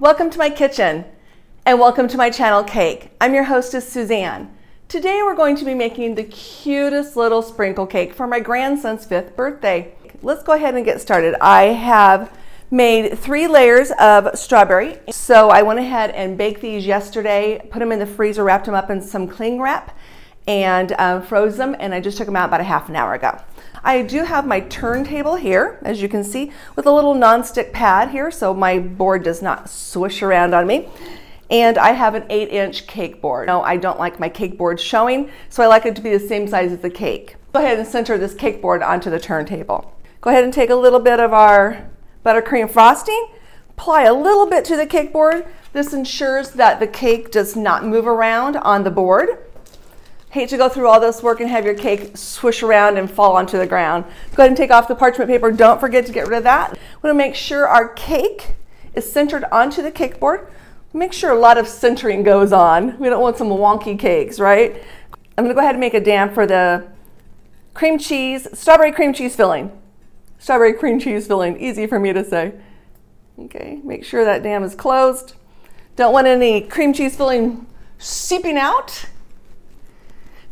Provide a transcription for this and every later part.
Welcome to my kitchen and welcome to my channel Cake. I'm your hostess Suzanne. Today we're going to be making the cutest little sprinkle cake for my grandson's 5th birthday. Let's go ahead and get started. I have made 3 layers of strawberry. So I went ahead and baked these yesterday, put them in the freezer, wrapped them up in some cling wrap and froze them, and I just took them out about a half an hour ago. I do have my turntable here, as you can see, with a little non-stick pad here so my board does not swish around on me. And I have an 8-inch cake board. No, I don't like my cake board showing, so I like it to be the same size as the cake. Go ahead and center this cake board onto the turntable. Go ahead and take a little bit of our buttercream frosting, apply a little bit to the cake board. This ensures that the cake does not move around on the board. Hate to go through all this work and have your cake swish around and fall onto the ground. Go ahead and take off the parchment paper. Don't forget to get rid of that. We want to make sure our cake is centered onto the cake board. Make sure a lot of centering goes on. We don't want some wonky cakes, right? I'm going to go ahead and make a dam for the cream cheese, strawberry cream cheese filling. Strawberry cream cheese filling, easy for me to say. Okay, make sure that dam is closed. Don't want any cream cheese filling seeping out.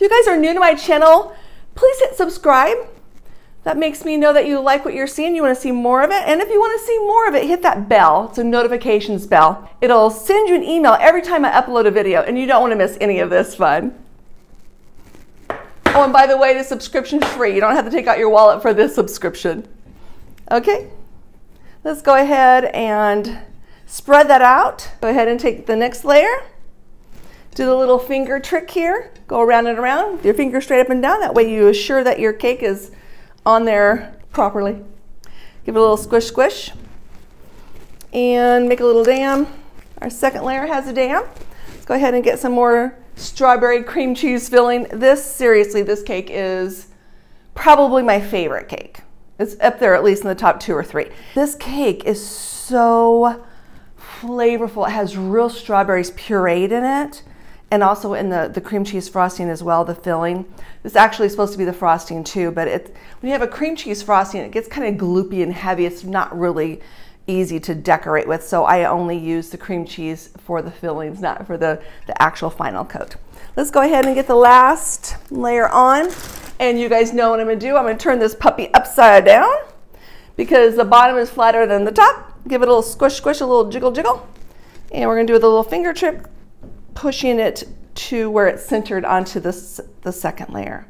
If you guys are new to my channel, please hit subscribe. That makes me know that you like what you're seeing, you want to see more of it. And if you want to see more of it, hit that bell. It's a notifications bell. It'll send you an email every time I upload a video, and you don't want to miss any of this fun. Oh, and by the way, the subscription's free. You don't have to take out your wallet for this subscription. Okay, let's go ahead and spread that out. Go ahead and take the next layer. Do the little finger trick here. Go around and around with your finger straight up and down. That way you assure that your cake is on there properly. Give it a little squish squish and make a little dam. Our second layer has a dam. Let's go ahead and get some more strawberry cream cheese filling. Seriously, this cake is probably my favorite cake. It's up there at least in the top 2 or 3. This cake is so flavorful. It has real strawberries pureed in it, and also in the cream cheese frosting as well, the filling. This actually is supposed to be the frosting too, but when you have a cream cheese frosting, it gets kind of gloopy and heavy. It's not really easy to decorate with, so I only use the cream cheese for the fillings, not for the actual final coat. Let's go ahead and get the last layer on, and you guys know what I'm gonna do. I'm gonna turn this puppy upside down because the bottom is flatter than the top. Give it a little squish squish, a little jiggle jiggle, and we're gonna do the little finger trick, pushing it to where it's centered onto the second layer.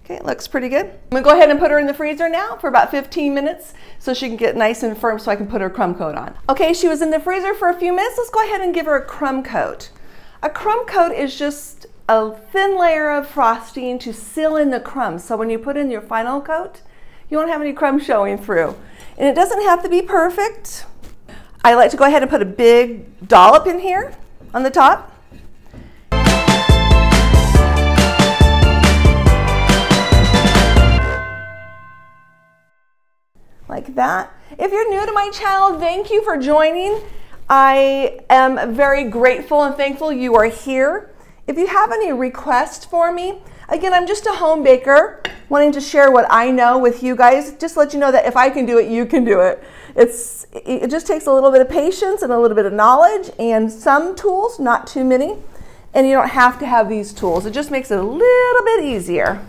Okay, it looks pretty good. I'm gonna go ahead and put her in the freezer now for about 15 minutes so she can get nice and firm so I can put her crumb coat on. Okay, she was in the freezer for a few minutes. Let's go ahead and give her a crumb coat. A crumb coat is just a thin layer of frosting to seal in the crumbs. So when you put in your final coat, you won't have any crumbs showing through. And it doesn't have to be perfect. I like to go ahead and put a big dollop in here on the top. Like that. If you're new to my channel, thank you for joining. I am very grateful and thankful you are here. If you have any requests for me, again, I'm just a home baker wanting to share what I know with you guys. Just let you know that if I can do it, you can do it. It just takes a little bit of patience and a little bit of knowledge and some tools, not too many. And you don't have to have these tools. It just makes it a little bit easier.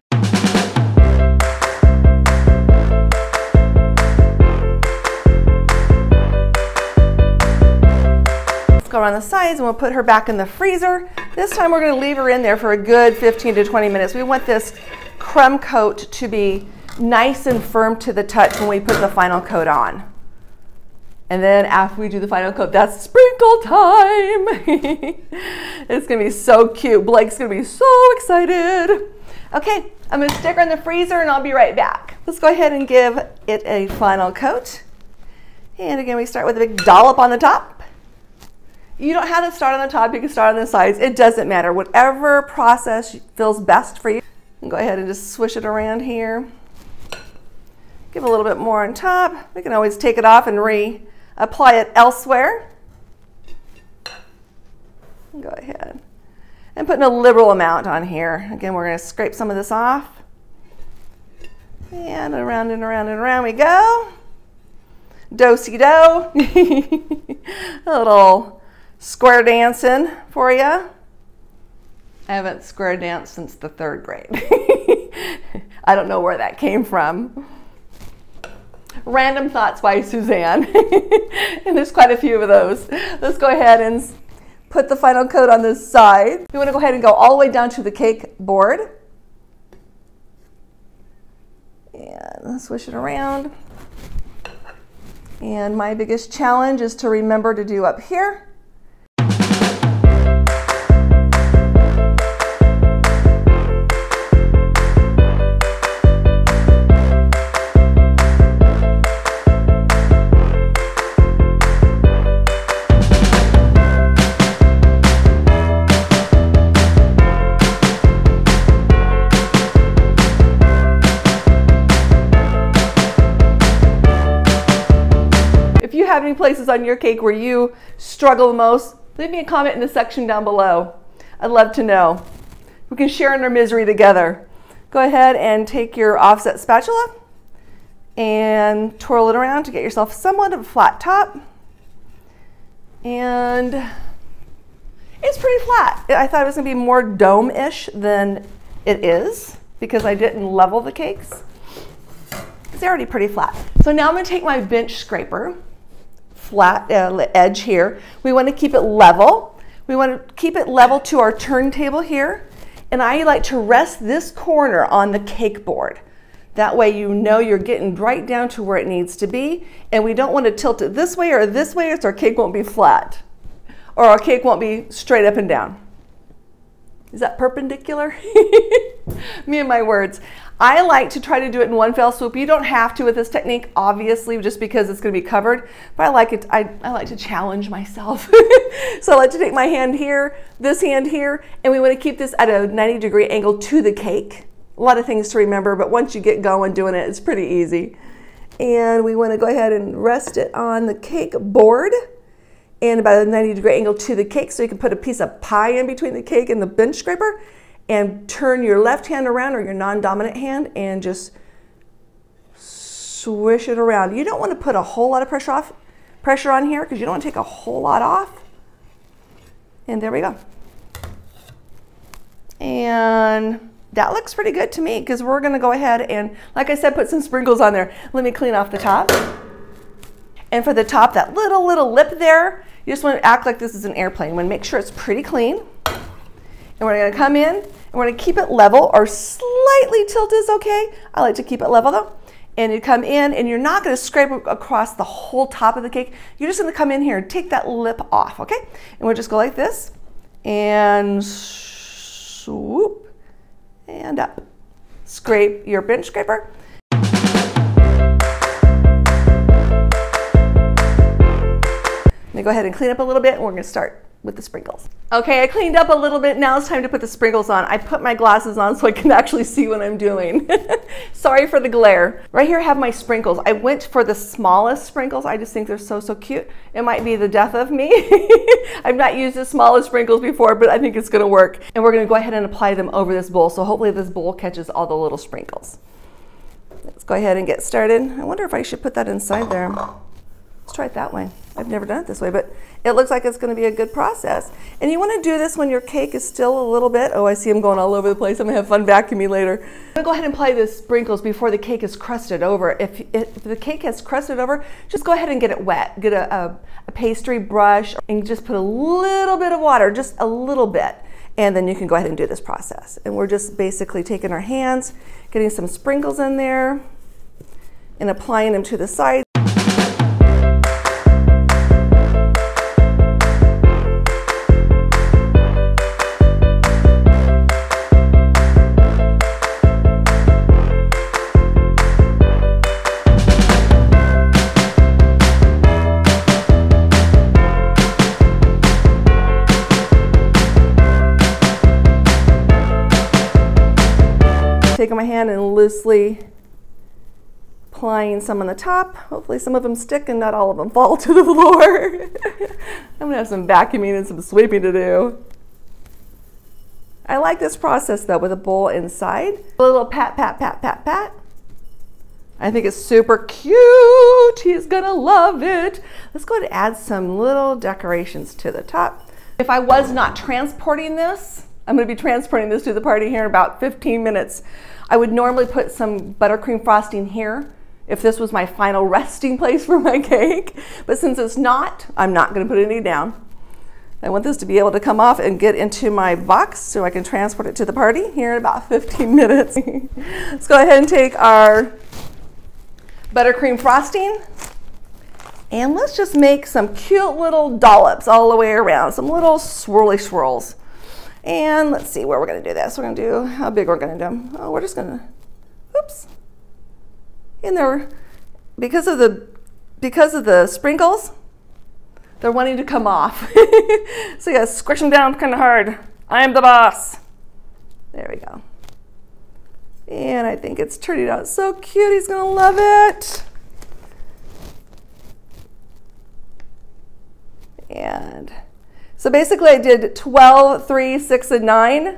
Go around the sides and we'll put her back in the freezer. This time we're going to leave her in there for a good 15 to 20 minutes. We want this crumb coat to be nice and firm to the touch when we put the final coat on. And then after we do the final coat, that's sprinkle time. It's going to be so cute. Blake's going to be so excited. Okay, I'm going to stick her in the freezer and I'll be right back. Let's go ahead and give it a final coat. And again, we start with a big dollop on the top. You don't have to start on the top, you can start on the sides. It doesn't matter. Whatever process feels best for you. And go ahead and just swish it around here. Give a little bit more on top. We can always take it off and reapply it elsewhere. Go ahead and put in a liberal amount on here. Again, we're going to scrape some of this off. And around and around and around we go. do-si-do. A little square dancing for you. I haven't square danced since the 3rd grade. I don't know where that came from. Random Thoughts by Suzanne. And there's quite a few of those. Let's go ahead and put the final coat on this side. We want to go ahead and go all the way down to the cake board. And swish it around. And my biggest challenge is to remember to do up here. Have any places on your cake where you struggle the most, leave me a comment in the section down below. I'd love to know. We can share in our misery together. Go ahead and take your offset spatula and twirl it around to get yourself somewhat of a flat top. And it's pretty flat. I thought it was going to be more dome-ish than it is because I didn't level the cakes. It's already pretty flat. So now I'm going to take my bench scraper, flat edge here. We want to keep it level. We want to keep it level to our turntable here. And I like to rest this corner on the cake board. That way you know you're getting right down to where it needs to be. And we don't want to tilt it this way or so our cake won't be flat. Or our cake won't be straight up and down. Is that perpendicular? Me and my words. I like to try to do it in one fell swoop. You don't have to with this technique, obviously, just because it's going to be covered. But I like it. I like to challenge myself. So I like to take my hand here, this hand here, and we want to keep this at a 90-degree angle to the cake. A lot of things to remember, but once you get going doing it, it's pretty easy. And we want to go ahead and rest it on the cake board and about a 90-degree angle to the cake, so you can put a piece of pie in between the cake and the bench scraper. And turn your left hand around or your non-dominant hand and just swish it around. You don't want to put a whole lot of pressure on here because you don't want to take a whole lot off. And there we go. And that looks pretty good to me because we're going to go ahead and, like I said, put some sprinkles on there. Let me clean off the top. And for the top, that little lip there, you just want to act like this is an airplane. You want to make sure it's pretty clean. And we're going to come in and we're going to keep it level or slightly tilt is okay. I like to keep it level though. And you come in and you're not going to scrape across the whole top of the cake. You're just going to come in here and take that lip off, okay? And we'll just go like this and swoop and up. Scrape your bench scraper. Let me go ahead and clean up a little bit and we're going to start with the sprinkles. Okay, I cleaned up a little bit. Now it's time to put the sprinkles on. I put my glasses on so I can actually see what I'm doing. Sorry for the glare. Right here I have my sprinkles. I went for the smallest sprinkles. I just think they're so cute. It might be the death of me. I've not used the smallest sprinkles before, but I think it's gonna work. And we're gonna go ahead and apply them over this bowl. So hopefully this bowl catches all the little sprinkles. Let's go ahead and get started. I wonder if I should put that inside there. Let's try it that way. I've never done it this way, but it looks like it's going to be a good process. And you want to do this when your cake is still a little bit, oh, I see them going all over the place. I'm going to have fun vacuuming later. I'm going to go ahead and apply the sprinkles before the cake is crusted over. If the cake has crusted over, just go ahead and get it wet. Get a pastry brush and just put a little bit of water, just a little bit. And then you can go ahead and do this process. And we're just basically taking our hands, getting some sprinkles in there and applying them to the side. Taking my hand and loosely applying some on the top. Hopefully some of them stick and not all of them fall to the floor. I'm gonna have some vacuuming and some sweeping to do. I like this process though with a bowl inside. A little pat, pat, pat, pat, pat. I think it's super cute. He's gonna love it. Let's go ahead and add some little decorations to the top. If I was not transporting this, I'm gonna be transporting this to the party here in about 15 minutes. I would normally put some buttercream frosting here if this was my final resting place for my cake. But since it's not, I'm not gonna put any down. I want this to be able to come off and get into my box so I can transport it to the party here in about 15 minutes. Let's go ahead and take our buttercream frosting and let's just make some cute little dollops all the way around, some little swirly swirls. And let's see where we're gonna do this. We're gonna do, how big we're gonna do them. Oh, we're just gonna, oops. In there, because of the sprinkles, they're wanting to come off. So you gotta squish them down kind of hard. I'm the boss. There we go. And I think it's turning out so cute. He's gonna love it. And so basically I did 12, 3, 6, and 9.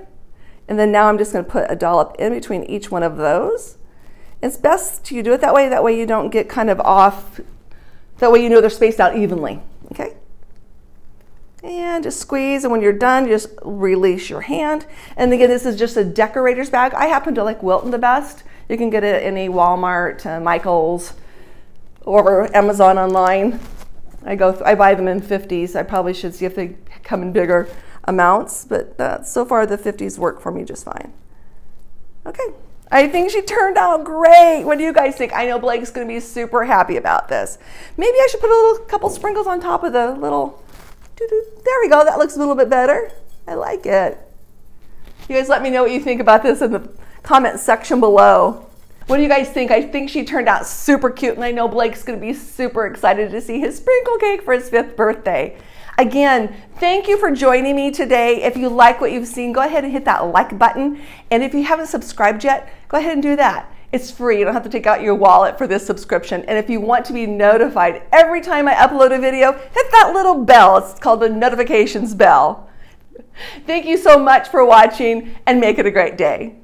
And then now I'm just gonna put a dollop in between each one of those. It's best you do it that way you don't get kind of off. That way you know they're spaced out evenly, okay? And just squeeze, and when you're done, just release your hand. And again, this is just a decorator's bag. I happen to like Wilton the best. You can get it at any Walmart, Michael's, or Amazon online. I buy them in 50s. I probably should see if they come in bigger amounts, but so far the 50s work for me just fine. Okay, I think she turned out great. What do you guys think? I know Blake's gonna be super happy about this. Maybe I should put a couple sprinkles on top of the little, there we go, that looks a little bit better. I like it. You guys let me know what you think about this in the comment section below. What do you guys think? I think she turned out super cute, and I know Blake's gonna be super excited to see his sprinkle cake for his 5th birthday. Again, thank you for joining me today. If you like what you've seen, go ahead and hit that like button. And if you haven't subscribed yet, go ahead and do that. It's free. You don't have to take out your wallet for this subscription. And if you want to be notified every time I upload a video, hit that little bell. It's called the notifications bell. Thank you so much for watching, and make it a great day.